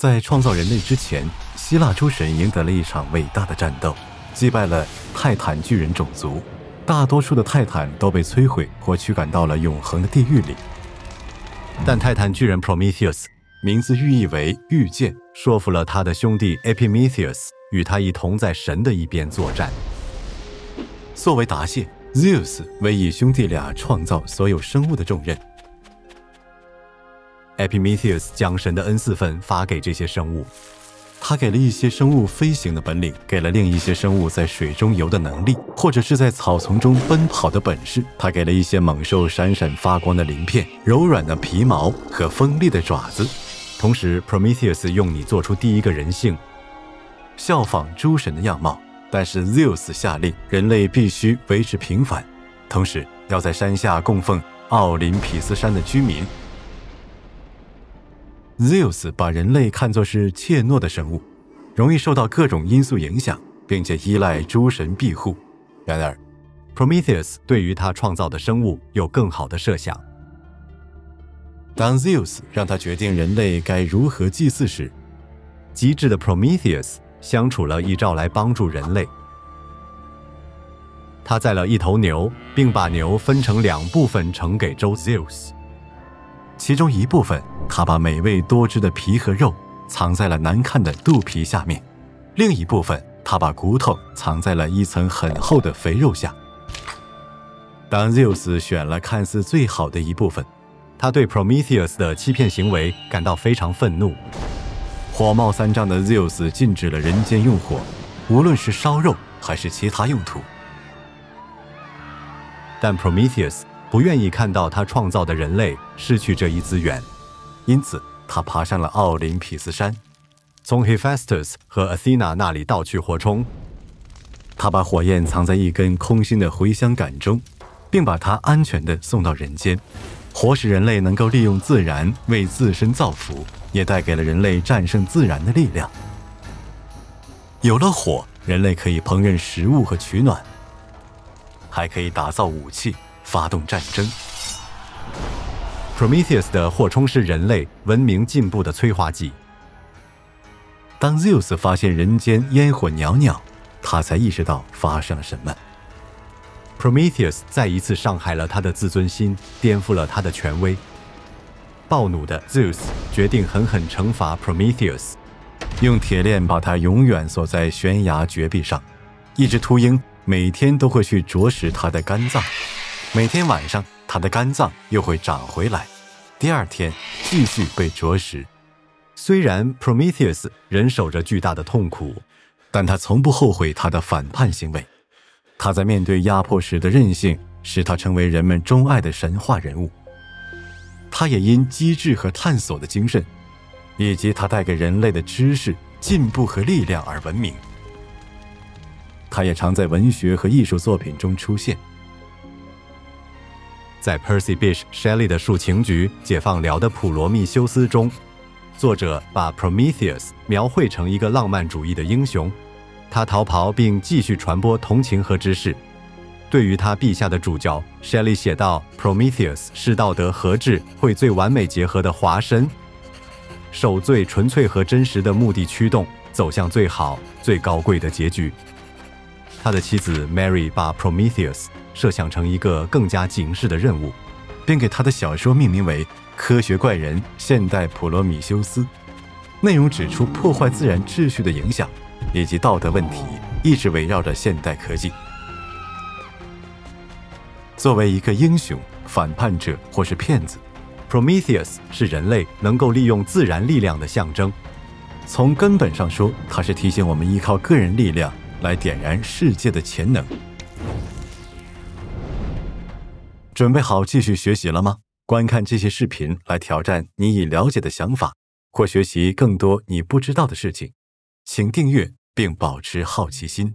在创造人类之前，希腊诸神赢得了一场伟大的战斗，击败了泰坦巨人种族，大多数的泰坦都被摧毁或驱赶到了永恒的地狱里。但泰坦巨人 Prometheus， 名字寓意为遇见，说服了他的兄弟 Epimetheus， 与他一同在神的一边作战。作为答谢， Zeus 委以兄弟俩创造所有生物的重任。Epimetheus 将神的恩赐分发给这些生物，他给了一些生物飞行的本领，给了另一些生物在水中游的能力，或者是在草丛中奔跑的本事。他给了一些猛兽闪闪发光的鳞片、柔软的皮毛和锋利的爪子。同时 Prometheus 用你做出第一个人性，效仿诸神的样貌。但是 Zeus 下令人类必须维持平凡，同时要在山下供奉奥林匹斯山的居民。Zeus 把人类看作是怯懦的生物，容易受到各种因素影响，并且依赖诸神庇护。然而 Prometheus 对于他创造的生物有更好的设想。当 Zeus 让他决定人类该如何祭祀时，机智的 Prometheus 相处了一招来帮助人类。他宰了一头牛，并把牛分成2部分呈给周 Zeus。其中一部分，他把美味多汁的皮和肉藏在了难看的肚皮下面；另一部分，他把骨头藏在了一层很厚的肥肉下。当 Zeus 选了看似最好的一部分，他对 Prometheus 的欺骗行为感到非常愤怒。火冒三丈的 Zeus 禁止了人间用火，无论是烧肉还是其他用途。但 Prometheus 不愿意看到他创造的人类失去这一资源，因此他爬上了奥林匹斯山，从 Hephaestus 和 Athena 那里盗取火铳。他把火焰藏在一根空心的茴香杆中，并把它安全地送到人间。火使人类能够利用自然为自身造福，也带给了人类战胜自然的力量。有了火，人类可以烹饪食物和取暖，还可以打造武器，发动战争。Prometheus 的火铳是人类文明进步的催化剂。当 Zeus 发现人间烟火袅袅，他才意识到发生了什么。Prometheus 再一次伤害了他的自尊心，颠覆了他的权威。暴怒的 Zeus 决定狠狠惩罚 Prometheus， 用铁链把他永远锁在悬崖绝壁上。一只秃鹰每天都会去啄食他的肝脏，每天晚上他的肝脏又会长回来，第二天继续被啄食。虽然 Prometheus 忍受着巨大的痛苦，但他从不后悔他的反叛行为。他在面对压迫时的韧性，使他成为人们钟爱的神话人物。他也因机智和探索的精神，以及他带给人类的知识、进步和力量而闻名。他也常在文学和艺术作品中出现。在 Percy Bysshe Shelley 的抒情剧《解放寮的普罗密修斯》中，作者把 Prometheus 描绘成一个浪漫主义的英雄，他逃跑并继续传播同情和知识。对于他笔下的主角 Shelley 写道 Prometheus 是道德和智会最完美结合的化身，受最纯粹和真实的目的驱动，走向最好最高贵的结局。他的妻子 Mary 把 Prometheus 设想成一个更加警示的任务，并给他的小说命名为《科学怪人现代普罗米修斯》，内容指出破坏自然秩序的影响以及道德问题一直围绕着现代科技。作为一个英雄、反叛者或是骗子， Prometheus 是人类能够利用自然力量的象征。从根本上说，它是提醒我们依靠个人力量来点燃世界的潜能。准备好继续学习了吗？观看这些视频来挑战你已了解的想法，或学习更多你不知道的事情。请订阅并保持好奇心。